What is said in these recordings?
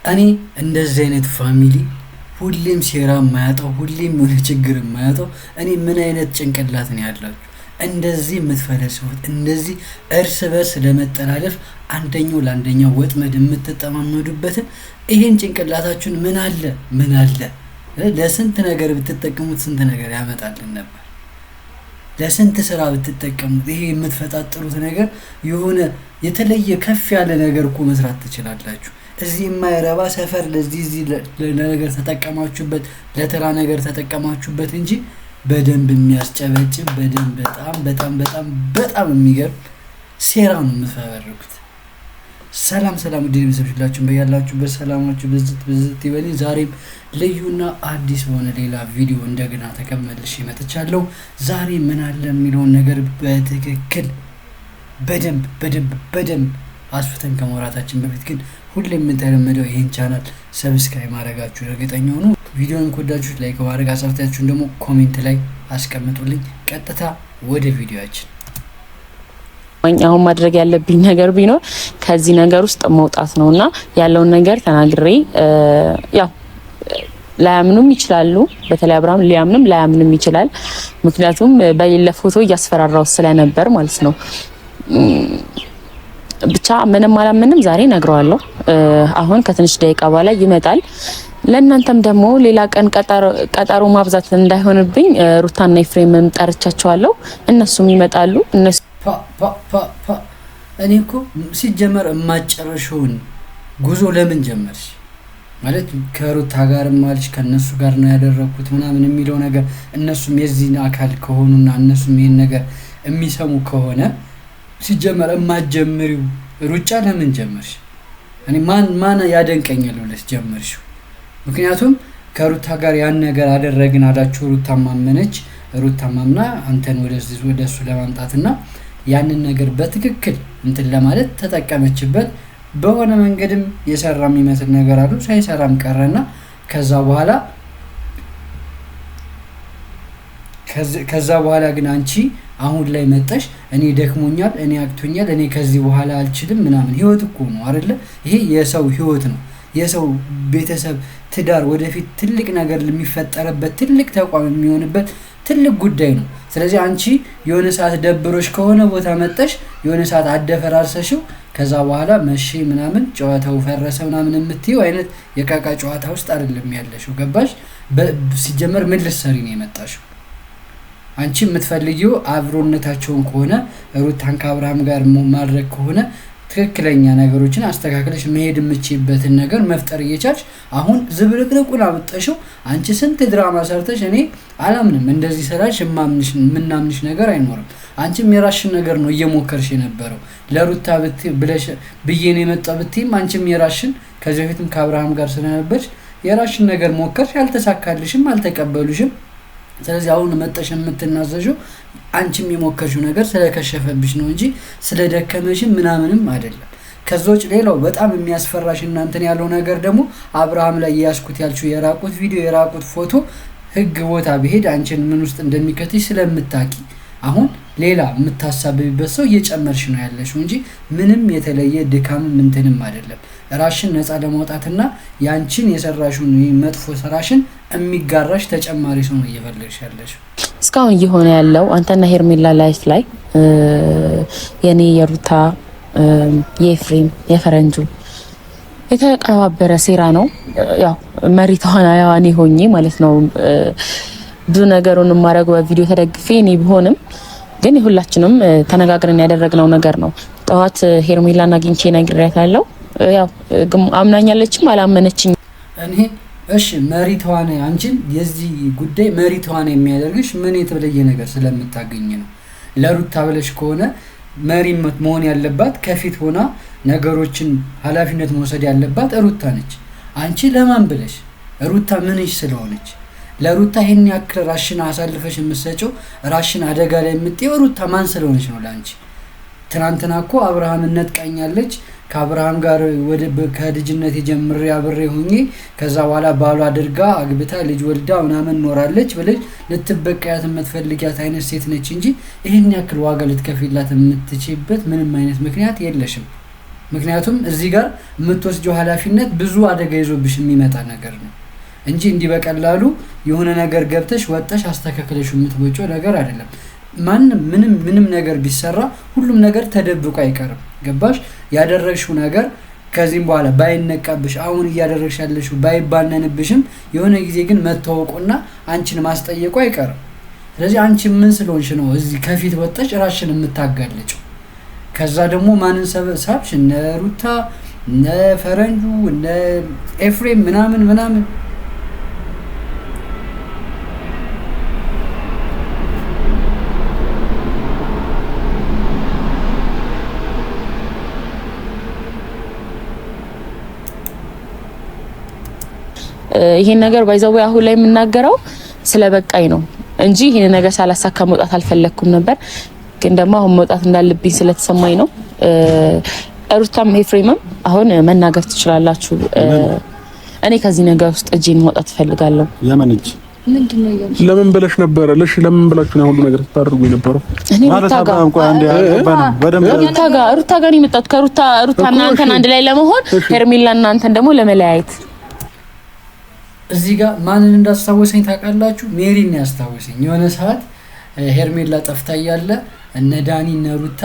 እኔ እንደዚህ አይነት ፋሚሊ ሁሌም ሴራ የማያጣው ሁሌም የሆነ ችግር የማያጣው እኔ ምን አይነት ጭንቅላት ነው ያላችሁ? እንደዚህ የምትፈለስፉት እንደዚህ እርስ በርስ ለመጠላለፍ አንደኛው ለአንደኛው ወጥመድ የምትጠማመዱበትን ይሄን ጭንቅላታችሁን ምን አለ ለስንት ነገር ብትጠቀሙት ስንት ነገር ያመጣልን ነበር። ለስንት ስራ ብትጠቀሙት ይሄ የምትፈጣጥሩት ነገር የሆነ የተለየ ከፍ ያለ ነገር እኮ መስራት ትችላላችሁ። እዚህ የማይረባ ሰፈር ለዚህ ለነገር ተጠቀማችሁበት፣ ለተራ ነገር ተጠቀማችሁበት እንጂ በደንብ የሚያስጨበጭብ በደንብ በጣም የሚገርም ሴራ ነው የምትፈበርኩት። ሰላም ውድ ቤተሰቦቻችን በያላችሁበት ሰላማችሁ ብዝት ይበል። ዛሬም ልዩና አዲስ በሆነ ሌላ ቪዲዮ እንደገና ተመልሼ መጥቻለሁ። ዛሬ ምን አለ የሚለውን ነገር በትክክል በደንብ አስፍተን ከመውራታችን በፊት ግን ሁሌም የምንተለመደው ይሄን ቻናል ሰብስክራይብ ማድረጋችሁ እርግጠኛ ሁኑ። ቪዲዮውን ከወዳችሁት ላይክ ማድረግ አሳፍታችሁን ደግሞ ኮሜንት ላይ አስቀምጡልኝ። ቀጥታ ወደ ቪዲዮአችን። አሁን ማድረግ ያለብኝ ነገር ቢኖር ከዚህ ነገር ውስጥ መውጣት ነውና ያለውን ነገር ተናግሬ ያው ላያምኑም ይችላሉ። በተለይ አብርሃም ሊያምንም ላያምንም ይችላል። ምክንያቱም በሌለ ፎቶ እያስፈራራው ስለነበር ማለት ነው። ብቻ ምንም አላምንም ዛሬ ነግረዋለሁ። አሁን ከትንሽ ደቂቃ በኋላ ይመጣል። ለእናንተም ደግሞ ሌላ ቀን ቀጠሮ ማብዛት እንዳይሆንብኝ ሩታና ኤፍሬምም ጠርቻቸዋለሁ። እነሱም ይመጣሉ። እኔ እኮ ሲጀመር የማጨረሽውን ጉዞ ለምን ጀመርሽ ማለት ከሩታ ጋር ማልሽ ከነሱ ጋር ነው ያደረኩት ምናምን የሚለው ነገር እነሱም የዚህን አካል ከሆኑና እነሱም ይሄን ነገር የሚሰሙ ከሆነ ሲጀመር የማትጀምሪው ሩጫ ለምን ጀመርሽ? እኔ ማን ያደንቀኛል ብለሽ ጀመርሽው? ምክንያቱም ከሩታ ጋር ያን ነገር አደረግን አላችሁ። ሩታ ማመነች። ሩታ ማምና አንተን ወደሱ ለማምጣትና ያንን ነገር በትክክል እንትን ለማለት ተጠቀመችበት። በሆነ መንገድም የሰራ የሚመስል ነገር አሉ፣ ሳይሰራም ቀረና ከዛ በኋላ ግን አንቺ አሁን ላይ መጣሽ። እኔ ደክሞኛል፣ እኔ አክቶኛል፣ እኔ ከዚህ በኋላ አልችልም ምናምን። ህይወት እኮ ነው አይደለ? ይሄ የሰው ህይወት ነው። የሰው ቤተሰብ ትዳር ወደፊት ትልቅ ነገር የሚፈጠርበት ትልቅ ተቋም የሚሆንበት ትልቅ ጉዳይ ነው። ስለዚህ አንቺ የሆነ ሰዓት ደብሮሽ ከሆነ ቦታ መጣሽ፣ የሆነ ሰዓት አደፈራርሰሽው ከዛ በኋላ መቼ ምናምን ጨዋታው ፈረሰ ምናምን የምትይው አይነት የቃቃ ጨዋታ ውስጥ አይደለም ያለሽው። ገባሽ? ሲጀመር ምን ልትሰሪ ነው የመጣሽው? አንቺ የምትፈልጊው አብሮነታቸውን ከሆነ ሩታን ከአብርሃም ጋር ማድረግ ከሆነ ትክክለኛ ነገሮችን አስተካክለሽ መሄድ የምትችይበትን ነገር መፍጠር እየቻልሽ አሁን ዝብርቅርቁን አመጣሽው። አንቺ ስንት ድራማ ሰርተሽ እኔ አላምንም እንደዚህ ሰራሽ የምናምንሽ ነገር አይኖርም። አንቺም የራስሽን ነገር ነው እየሞከርሽ የነበረው። ለሩታ ብለሽ ብዬን የመጣው ብትይም አንቺም የራስሽን ከዚህ በፊትም ከአብርሃም ጋር ስለነበርሽ የራስሽን ነገር ሞከርሽ፣ አልተሳካልሽም፣ አልተቀበሉሽም። ስለዚህ አሁን መጣሽ የምትናዘዡ አንቺም የሞከርሽው ነገር ስለከሸፈብሽ ነው እንጂ ስለደከመሽም ምናምንም አይደለም። ከዛውጭ ሌላው በጣም የሚያስፈራሽ እናንተን ያለው ነገር ደግሞ አብርሃም ላይ ያስኩት ያልሽው የራቁት ቪዲዮ የራቁት ፎቶ ህግ ቦታ ቢሄድ አንቺን ምን ውስጥ እንደሚከትሽ ስለምታቂ አሁን ሌላ የምታሳብብበት ሰው እየጨመርሽ ነው ያለሽው እንጂ ምንም የተለየ ድካም ምንትንም አይደለም። ራሽን ነፃ ለማውጣትና ያንቺን የሰራሽውን መጥፎ ስራሽን የሚጋራሽ ተጨማሪ ሰው ነው እየፈለግሽ ያለሽው። እስካሁን እየሆነ ያለው አንተና ሄርሜላ ላይፍ ላይ የኔ የሩታ የኤፍሬም የፈረንጁ የተቀነባበረ ሴራ ነው። ያው መሪ ተዋናይዋ እኔ ሆኜ ማለት ነው። ብዙ ነገሩን ማድረግ በቪዲዮ ተደግፌ እኔ ቢሆንም ግን ሁላችንም ተነጋግረን ያደረግነው ነገር ነው። ጠዋት ሄርሜላን አግኝቼ ነግሬያታለሁ። ያው አምናኛለችም አላመነችኝ። እሺ መሪ ተዋናይ አንቺን የዚህ ጉዳይ መሪ ተዋናይ የሚያደርግሽ ምን የተለየ ነገር ስለምታገኝ ነው? ለሩታ ብለሽ ከሆነ መሪ መሆን ያለባት ከፊት ሆና ነገሮችን ኃላፊነት መውሰድ ያለባት ሩታ ነች። አንቺ ለማን ብለሽ? ሩታ ምንሽ ስለሆነች? ለሩታ ይሄን ያክል ራሽን አሳልፈሽ የምትሰጪው ራሽን አደጋ ላይ የምትጥይው ሩታ ማን ስለሆነች ነው ላንቺ? ትናንትና እኮ አብርሃም ነጥቃኛለች ከአብርሃም ጋር ከልጅነት ጀምሬ አብሬ ሆኜ ከዛ በኋላ ባሏ አድርጋ አግብታ ልጅ ወልዳ ምናምን ኖራለች ብለሽ ልትበቀያት የምትፈልጊያት አይነት ሴት ነች እንጂ ይሄን ያክል ዋጋ ልትከፍላት የምትችይበት ምንም አይነት ምክንያት የለሽም። ምክንያቱም እዚህ ጋር የምትወስጂው ኃላፊነት ብዙ አደጋ ይዞብሽ የሚመጣ ነገር ነው እንጂ እንዲህ በቀላሉ የሆነ ነገር ገብተሽ ወጥተሽ አስተካክለሽ የምትወጪው ነገር አይደለም። ምንም ነገር ቢሰራ ሁሉም ነገር ተደብቆ አይቀርም። ገባሽ? ያደረግሽው ነገር ከዚህም በኋላ ባይነቃብሽ አሁን እያደረግሽ ያለሽው ባይባነንብሽም የሆነ ጊዜ ግን መታወቁና አንቺን ማስጠየቁ አይቀርም። ስለዚህ አንቺ ምን ስለሆንሽ ነው እዚህ ከፊት ወጥተሽ ራስሽን የምታጋልጪው? ከዛ ደግሞ ማንን ሰብሳብሽ? እነ ሩታ፣ እነ ፈረንጁ፣ እነ ኤፍሬም ምናምን ይሄን ነገር ባይዘው አሁን ላይ የምናገረው ስለበቃኝ ነው እንጂ ይሄን ነገር ሳላሳካ መውጣት አልፈለኩም ነበር። ግን ደግሞ አሁን መውጣት እንዳለብኝ ስለተሰማኝ ነው። ሩታም ኤፍሬምም አሁን መናገር ትችላላችሁ። እኔ ከዚህ ነገር ውስጥ እጄን ማውጣት ፈልጋለሁ። ለምን እጅ ምንድነው? ለምን ብለሽ ነበር? ለምን ብላችሁ ነው ሁሉ ነገር ታደርጉ የነበረው? ማለት አባም ቆይ አንዴ ሩታ ጋር የመጣሁት ከሩታና አንተን አንድ ላይ ለመሆን ሄርሜላና አንተን ደግሞ ለመለያየት እዚህ ጋር ማንን እንዳስታወሰኝ ታውቃላችሁ? ሜሪን ያስታወሰኝ። የሆነ ሰዓት ሄርሜላ ጠፍታ እያለ እነ ዳኒ እነ ሩታ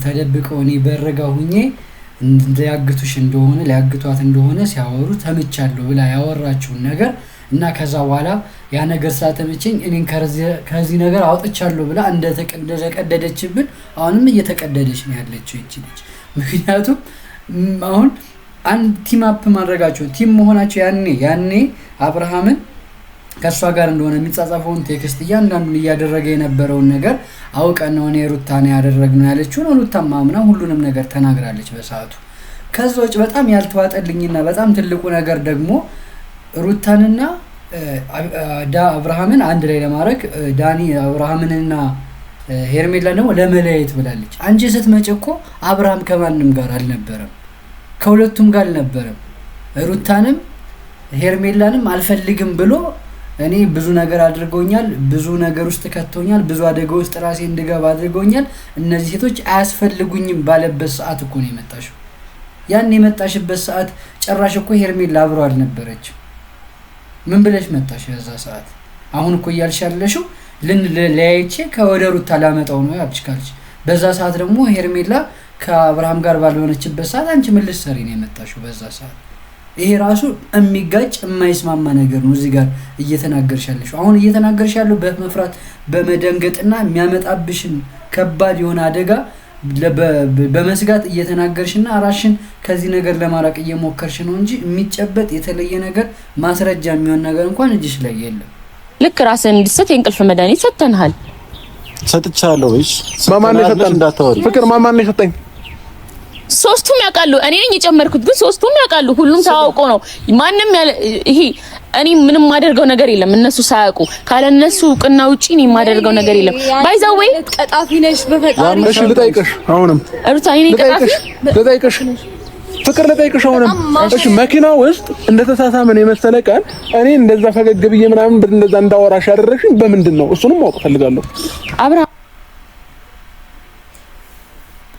ተደብቀው እኔ በረጋ ሁኜ ሊያግቷት እንደሆነ ሲያወሩ ተመቻለሁ ብላ ያወራችውን ነገር እና ከዛ በኋላ ያ ነገር ስላተመቸኝ እኔን ከዚህ ነገር አውጥቻለሁ ብላ እንደተቀደደችብን አሁንም እየተቀደደች ነው ያለችው እቺ ልጅ። ምክንያቱም አሁን አንድ ቲም አፕ ማድረጋቸው ቲም መሆናቸው ያኔ አብርሃምን ከሷ ጋር እንደሆነ የሚጻጻፈውን ቴክስት እያንዳንዱን እያደረገ የነበረውን ነገር አውቀን ነው እኔ ሩታን ያደረግነው ያለችው ነው። ሩታም ማምና ሁሉንም ነገር ተናግራለች በሰዓቱ። ከዛ ውጭ በጣም ያልተዋጠልኝና በጣም ትልቁ ነገር ደግሞ ሩታንና አብርሃምን አንድ ላይ ለማድረግ ዳኒ አብርሃምንና ሄርሜላ ደግሞ ለመለያየት ብላለች። አንቺ ስትመጪ እኮ አብርሃም ከማንም ጋር አልነበረም፣ ከሁለቱም ጋር አልነበረም። ሩታንም ሄርሜላንም አልፈልግም ብሎ እኔ ብዙ ነገር አድርገውኛል፣ ብዙ ነገር ውስጥ ከተውኛል፣ ብዙ አደጋ ውስጥ ራሴ እንድገባ አድርገውኛል፣ እነዚህ ሴቶች አያስፈልጉኝም ባለበት ሰዓት እኮ ነው የመጣሽው። ያን የመጣሽበት ሰዓት ጭራሽ እኮ ሄርሜላ አብሮ አልነበረችም። ምን ብለሽ መጣሽ በዛ ሰዓት? አሁን እኮ እያልሽ ያለሽው ለያይቼ ከወደ ሩታ ላመጣው ነው ያልሽ ካልሽ፣ በዛ ሰዓት ደግሞ ሄርሜላ ከአብርሃም ጋር ባልሆነችበት ሰዓት አንቺ ምን ልትሰሪ ነው የመጣሽው በዛ ሰዓት? ይሄ ራሱ የሚጋጭ የማይስማማ ነገር ነው እዚህ ጋር እየተናገርሽ ያለሽው። አሁን እየተናገርሽ ያለው በመፍራት በመደንገጥና የሚያመጣብሽን ከባድ የሆነ አደጋ በመስጋት እየተናገርሽና ራስሽን ከዚህ ነገር ለማራቅ እየሞከርሽ ነው እንጂ የሚጨበጥ የተለየ ነገር ማስረጃ የሚሆን ነገር እንኳን እጅሽ ላይ የለም። ልክ ራስን እንድትሰጥ የእንቅልፍ መድኃኒት ሰጥተንሃል። ሰጥቻለሁ። እሺ ማማን ነው የሰጠን? ፍቅር ማማን ነው የሰጠኝ? ሶስቱም ያውቃሉ። እኔ ነኝ የጨመርኩት፣ ግን ሶስቱም ያውቃሉ። ሁሉም ታውቆ ነው። ማንንም ይሄ እኔ ምንም ማደርገው ነገር የለም እነሱ ሳያውቁ። ካለ እነሱ እውቅና ውጪ እኔ ማደርገው ነገር የለም። ባይዛው ቀጣፊ ነሽ በፈጣሪ። እሺ ልጠይቅሽ፣ አሁንም ሩታ እኔ ቀጣፊ ልጠይቅሽ፣ ፍቅር ልጠይቅሽ አሁንም። እሺ መኪና ውስጥ እንደተሳሳመን የመሰለ ቃል እኔ እንደዛ ፈገግ ብዬ ምናምን እንደዛ እንዳወራሽ ያደረግሽኝ በምንድን ነው? እሱንም ማወቅ ፈልጋለሁ። አብርሃም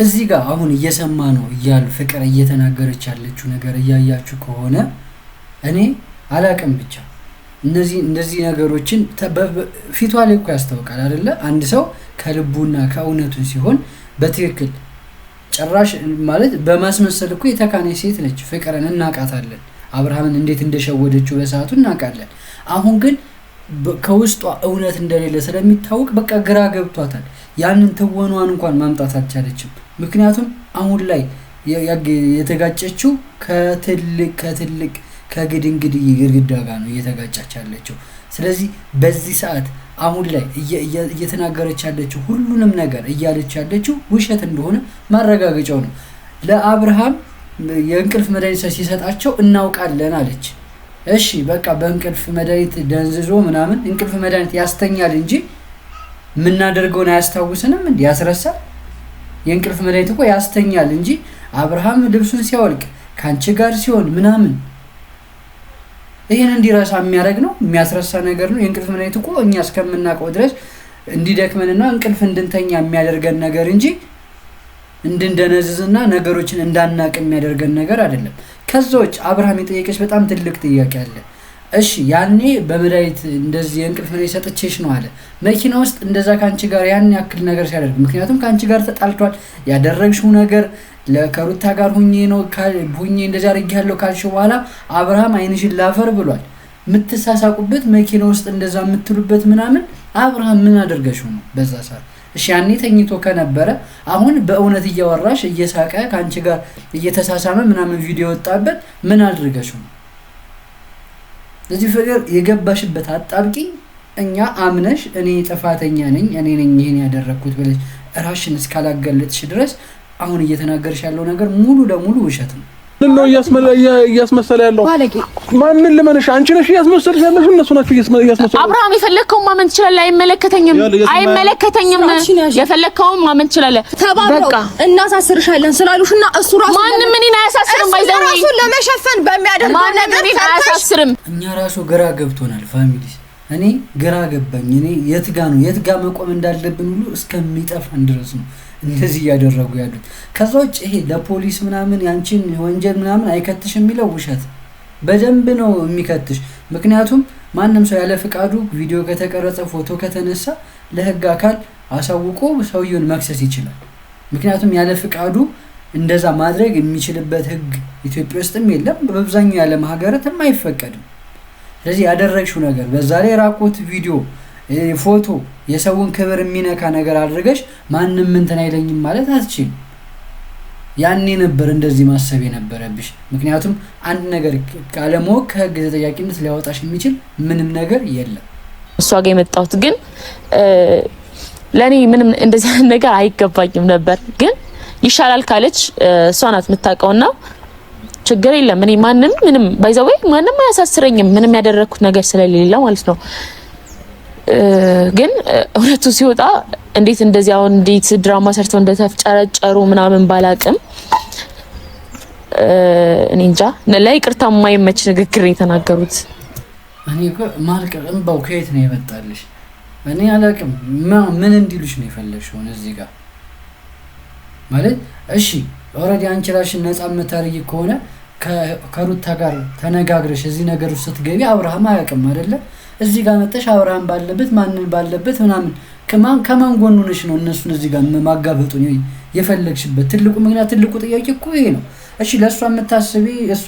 እዚህ ጋር አሁን እየሰማ ነው እያሉ ፍቅር እየተናገረች ያለችው ነገር እያያችሁ ከሆነ እኔ አላቅም። ብቻ እንደዚህ ነገሮችን ፊቷ ላይ እኮ ያስታውቃል አይደለ? አንድ ሰው ከልቡና ከእውነቱ ሲሆን በትክክል ጭራሽ ማለት በማስመሰል እኮ የተካነች ሴት ነች። ፍቅርን እናቃታለን። አብርሃምን እንዴት እንደሸወደችው በሰዓቱ እናቃለን። አሁን ግን ከውስጧ እውነት እንደሌለ ስለሚታወቅ በቃ ግራ ገብቷታል። ያንን ትወኗን እንኳን ማምጣት አልቻለችም። ምክንያቱም አሁን ላይ የተጋጨችው ከትልቅ ከግድንግድ ግድግዳ ጋር ነው እየተጋጨች ያለችው። ስለዚህ በዚህ ሰዓት አሁን ላይ እየተናገረች ያለችው ሁሉንም ነገር እያለች ያለችው ውሸት እንደሆነ ማረጋገጫው ነው። ለአብርሃም የእንቅልፍ መድኃኒት ሲሰጣቸው እናውቃለን አለች። እሺ በቃ በእንቅልፍ መድኃኒት ደንዝዞ ምናምን እንቅልፍ መድኃኒት ያስተኛል እንጂ ምናደርገውን አያስታውስንም እንዴ? ያስረሳል? የእንቅልፍ መድኃኒት እኮ ያስተኛል እንጂ አብርሃም ልብሱን ሲያወልቅ ካንቺ ጋር ሲሆን ምናምን ይሄን እንዲረሳ የሚያደርግ ነው፣ የሚያስረሳ ነገር ነው። የእንቅልፍ መድኃኒት እኮ እኛ እስከምናውቀው ድረስ እንዲደክመንና እንቅልፍ እንድንተኛ የሚያደርገን ነገር እንጂ እንድንደነዝዝና ነገሮችን እንዳናቅ የሚያደርገን ነገር አይደለም። ከዛውጭ አብርሃም የጠየቀች በጣም ትልቅ ጥያቄ አለ። እሺ ያኔ በመድኃኒት እንደዚህ የእንቅልፍ መድኃኒት ሰጥቼሽ ነው አለ። መኪና ውስጥ እንደዛ ካንቺ ጋር ያን ያክል ነገር ሲያደርግ ምክንያቱም ካንቺ ጋር ተጣልቷል። ያደረግሽው ነገር ለከሩታ ጋር ሁኜ እንደዛ አድርጌያለሁ ካልሽ በኋላ አብርሃም አይንሽን ላፈር ብሏል። የምትሳሳቁበት መኪና ውስጥ እንደዛ የምትሉበት ምናምን አብርሃም ምን አድርገሽው ነው በዛ ሰዓት? እሺ ያኔ ተኝቶ ከነበረ አሁን በእውነት እያወራሽ እየሳቀ ካንቺ ጋር እየተሳሳመ ምናምን ቪዲዮ ወጣበት ምን አድርገሽው ነው? ለዚህ ፍቅር የገባሽበት አጣብቂኝ እኛ አምነሽ እኔ ጥፋተኛ ነኝ እኔ ነኝ ይሄን ያደረኩት ብለሽ ራስሽን እስካላገለጥሽ ድረስ አሁን እየተናገርሽ ያለው ነገር ሙሉ ለሙሉ ውሸት ነው። ነው እያስመሰለ ያለው ማንን ልመንሽ? አንቺ ነሽ እያስመሰልሽ ያለሽ እነሱ ናቸው እያስመሰሉ። አብርሃም የፈለከው ማመን ትችላለህ። አይመለከተኝም። የፈለከው ማመን ትችላለህ። በቃ እናሳስርሻለን ስላሉሽና እሱ ራሱ ማንም እኔን አያሳስርም። ባይዘው ራሱን ለመሸፈን በሚያደርገው ነገር እኔን አያሳስርም። እኛ ራሱ ግራ ገብቶናል ፋሚሊ። እኔ ግራ ገባኝ። እኔ የት ጋ መቆም እንዳለብን ሁሉ እስከሚጠፋን ድረስ ነው እንደዚህ ያደረጉ ያሉት። ከዛውጭ ይሄ ለፖሊስ ምናምን ያንቺን ወንጀል ምናምን አይከትሽ የሚለው ውሸት በደንብ ነው የሚከትሽ። ምክንያቱም ማንም ሰው ያለ ፍቃዱ ቪዲዮ ከተቀረጸ ፎቶ ከተነሳ ለህግ አካል አሳውቆ ሰውየውን መክሰስ ይችላል። ምክንያቱም ያለ ፍቃዱ እንደዛ ማድረግ የሚችልበት ህግ ኢትዮጵያ ውስጥም የለም፣ በአብዛኛው ያለ ሀገራትም አይፈቀድም። ስለዚህ ያደረግሽው ነገር በዛ ላይ ራቆት ቪዲዮ ፎቶ የሰውን ክብር የሚነካ ነገር አድርገሽ ማንም እንትን አይለኝም ማለት አትችልም። ያኔ ነበር እንደዚህ ማሰብ የነበረብሽ። ምክንያቱም አንድ ነገር ካለማወቅ ከህግ ተጠያቂነት ሊያወጣሽ የሚችል ምንም ነገር የለም። እሷ ጋር የመጣሁት ግን ለኔ ምንም እንደዚህ ነገር አይገባኝም ነበር። ግን ይሻላል ካለች እሷ ናት የምታውቀውና ችግር የለም። እኔ ምንም ባይዘው ማንም አያሳስረኝም ምንም ያደረኩት ነገር ስለሌለ ማለት ነው። ግን እውነቱ ሲወጣ እንዴት እንደዚህ አሁን እንዴት ድራማ ሰርተው እንደተፍጨረጨሩ ምናምን ባላቅም እኔ እንጃ ለይቅርታ የማይመች ንግግር የተናገሩት። እኔ እኮ ማልቀስ እንባው ከየት ነው የመጣልሽ? እኔ አላቅም ምን እንዲሉሽ ነው የፈለግሽው እዚህ ጋር ማለት? እሺ ኦልሬዲ አንቺ ራስሽን ነፃ የምታረጊ ከሆነ ከሩታ ጋር ተነጋግረሽ እዚህ ነገር ውስጥ ስትገቢ አብርሃም አያውቅም አይደለ? እዚህ ጋር መጥተሽ አብርሃም ባለበት ማንን ባለበት ምናምን ከማን ጎን ሆነሽ ነው እነሱን እዚህ ጋር ማጋበጡን የፈለግሽበት? ትልቁ ምክንያት ትልቁ ጥያቄ እኮ ይሄ ነው። እሺ ለእሷ የምታስቢ እሷ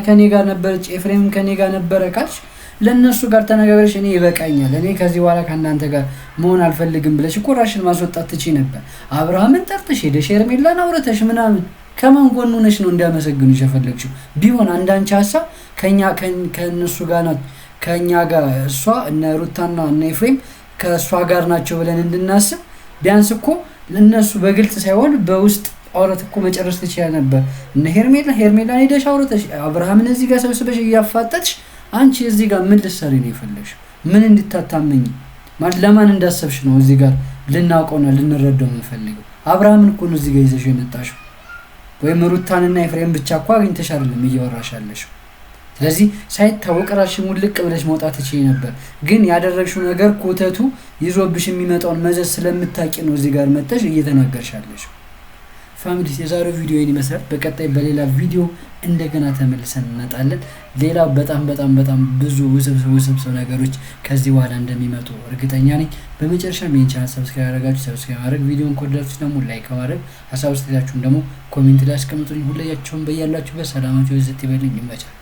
ከኔ ጋር ነበረች ኤፍሬም ከኔ ጋር ነበረ ካልሽ ለእነሱ ጋር ተነጋግረሽ እኔ ይበቃኛል እኔ ከዚህ በኋላ ከእናንተ ጋር መሆን አልፈልግም ብለሽ እኮ ራስሽን ማስወጣት ትችይ ነበር። አብርሃምን ጠርተሽ ሄደሽ ሄርሜላን አውርተሽ ምናምን ከማን ጎን ሆነሽ ነው እንዲያመሰግኑሽ የፈለግሽው? ቢሆን አንዳንቺ ሀሳብ ከእነሱ ጋር ናት ከኛ ጋር እሷ እነ ሩታና እነ ኤፍሬም ከእሷ ጋር ናቸው ብለን እንድናስብ ቢያንስ እኮ ለነሱ በግልጽ ሳይሆን በውስጥ አውራት እኮ መጨረስ ትችያለሽ ነበር። እነ ሄርሜላን ሄደሽ አውርተሽ አብርሃምን እዚህ ጋር ሰብስበሽ እያፋጠጥሽ አንቺ እዚህ ጋር ምን ልትሰሪ ነው የፈለግሽው? ምን እንድታታመኝ ማለት ለማን እንዳሰብሽ ነው እዚህ ጋር ልናውቀውና ልንረዳው የምንፈልገው? አብርሃምን እኮ ነው እዚህ ጋር ይዘሽ የመጣሽው። ወይም ሩታንና ኤፍሬም ብቻ እኮ አግኝተሽ አይደለም እያወራሽ ያለሽው። ስለዚህ ሳይታወቅ ራስሽን ሙልቅ ብለሽ መውጣት ትችይ ነበር። ግን ያደረግሽው ነገር ኮተቱ ይዞብሽ የሚመጣውን መዘዝ ስለምታቂ ነው እዚህ ጋር መጥተሽ እየተናገርሽ ያለሽው። ፋሚሊ የዛሬው ቪዲዮ ይሄን ይመስላል። በቀጣይ በሌላ ቪዲዮ እንደገና ተመልሰን እንመጣለን። ሌላ በጣም ብዙ ውስብስብ ነገሮች ከዚህ በኋላ እንደሚመጡ እርግጠኛ ነኝ። በመጨረሻም ይህን ቻናል ሰብስክራይብ ያደረጋችሁ ሰብስክራይብ ማድረግ፣ ቪዲዮን ከወደዳችሁ ደግሞ ላይክ ማድረግ፣ ሀሳብ አስተያየታችሁን ደግሞ ኮሜንት ላይ አስቀምጡልኝ። ሁላችሁም በያላችሁበት ሰላማችሁ ይብዛ ይበልኝ። ይመቻል።